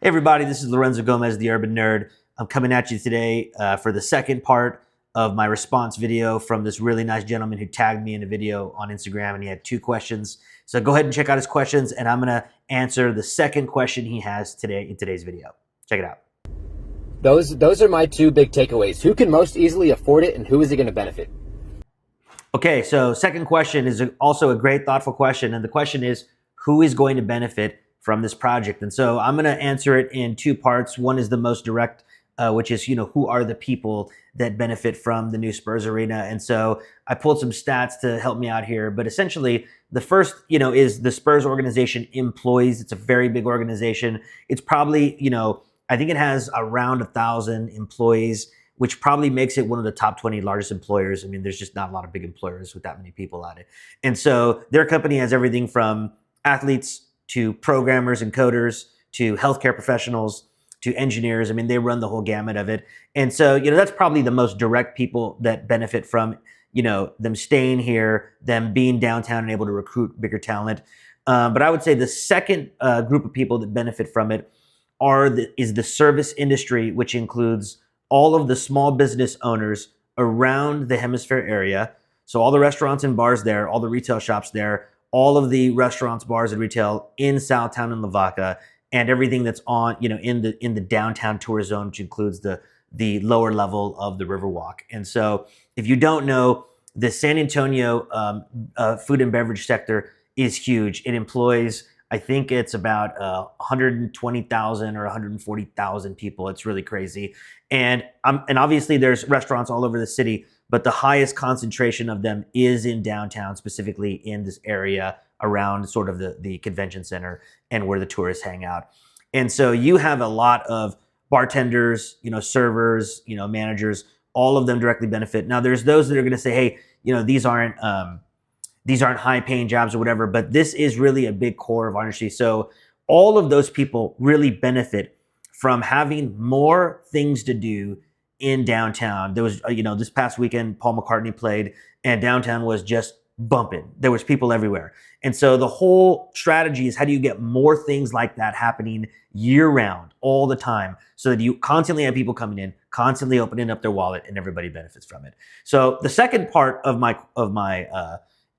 Hey everybody, this is Lorenzo Gomez, the Urban Nerd. I'm coming at you today for the second part of my response video from this really nice gentleman who tagged me in a video on Instagram, and he had 2 questions. So go ahead and check out his questions, and I'm gonna answer the second question he has today in today's video. Check it out. Those are my 2 big takeaways. Who can most easily afford it, and who is it going to benefit? Okay, so second question is also a great, thoughtful question, and the question is, who is going to benefit from this project? And so I'm going to answer it in 2 parts. One is the most direct, which is, who are the people that benefit from the new Spurs arena? And so I pulled some stats to help me out here, but essentially the first, is the Spurs organization employees. It's a very big organization. It's probably, I think it has around 1,000 employees, which probably makes it one of the top 20 largest employers. I mean, there's just not a lot of big employers with that many people at it. And so their company has everything from athletes to programmers and coders to healthcare professionals to engineers. I mean, they run the whole gamut of it. And so, that's probably the most direct people that benefit from, them staying here, them being downtown and able to recruit bigger talent. But I would say the second group of people that benefit from it is the service industry, which includes all of the small business owners around the hemisphere area. So all the restaurants and bars there, all the retail shops there, all of the restaurants, bars, and retail in Southtown and Lavaca, and everything that's on, in the downtown tourist zone, which includes the lower level of the Riverwalk. And so if you don't know, the San Antonio food and beverage sector is huge. It employs, I think it's about 120,000 or 140,000 people. It's really crazy. And obviously there's restaurants all over the city, but the highest concentration of them is in downtown, specifically in this area around sort of the convention center and where the tourists hang out. And so you have a lot of bartenders, servers, managers, all of them directly benefit. Now there's those that are going to say, hey, these aren't high paying jobs or whatever, but this is really a big core of our industry. So all of those people really benefit from having more things to do in downtown. There was, this past weekend, Paul McCartney played and downtown was just bumping. There was people everywhere. And so the whole strategy is, how do you get more things like that happening year round, all the time, so that you constantly have people coming in, constantly opening up their wallet, and everybody benefits from it. So the second part of my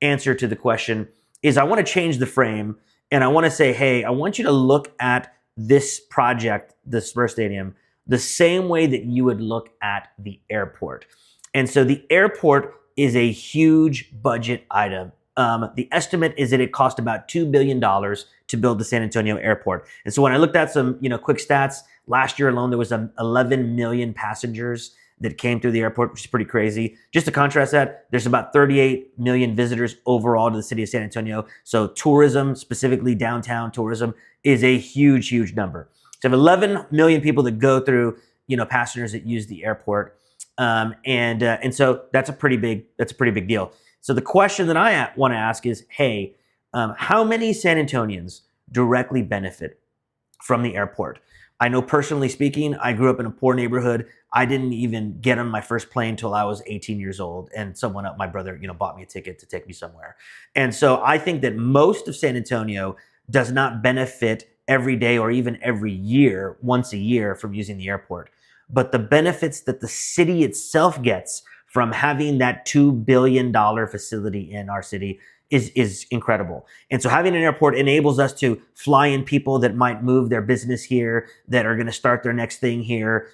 answer to the question is, I want to change the frame, and I want to say, hey, I want you to look at this project, the Spurs Stadium, the same way that you would look at the airport. And so the airport is a huge budget item. The estimate is that it cost about $2 billion to build the San Antonio airport. And so when I looked at some, quick stats, last year alone, there was 11 million passengers that came through the airport, which is pretty crazy. Just to contrast that, there's about 38 million visitors overall to the city of San Antonio. So tourism, specifically downtown tourism, is a huge, huge number. So you have 11 million people that go through, passengers that use the airport. And so that's a pretty big deal. So the question that I want to ask is, hey, how many San Antonians directly benefit from the airport? I know, personally speaking, I grew up in a poor neighborhood. I didn't even get on my first plane till I was 18 years old, and my brother, bought me a ticket to take me somewhere. And so I think that most of San Antonio does not benefit every day or even every year, once a year, from using the airport. But the benefits that the city itself gets from having that $2 billion facility in our city is incredible. And so having an airport enables us to fly in people that might move their business here, that are going to start their next thing here,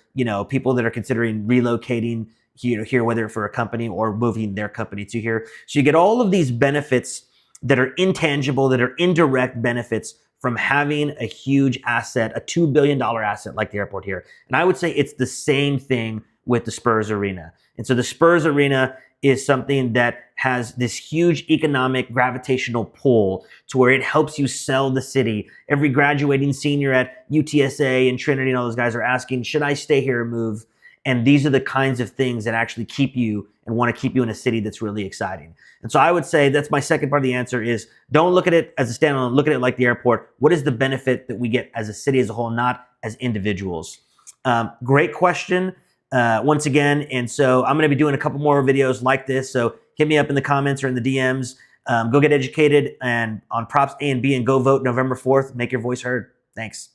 people that are considering relocating here, whether for a company or moving their company to here. So you get all of these benefits that are intangible, that are indirect benefits from having a huge asset, a $2 billion asset like the airport here. And I would say it's the same thing with the Spurs Arena. And so the Spurs Arena is something that has this huge economic gravitational pull to where it helps you sell the city. Every graduating senior at UTSA and Trinity and all those guys are asking, should I stay here or move? And these are the kinds of things that actually keep you and want to keep you in a city that's really exciting. And so I would say that's my second part of the answer is, don't look at it as a standalone, look at it like the airport. What is the benefit that we get as a city as a whole, not as individuals? Great question. Once again. And so I'm going to be doing a couple more videos like this. So hit me up in the comments or in the DMs. Go get educated and on props A and B, and go vote November 4th. Make your voice heard. Thanks.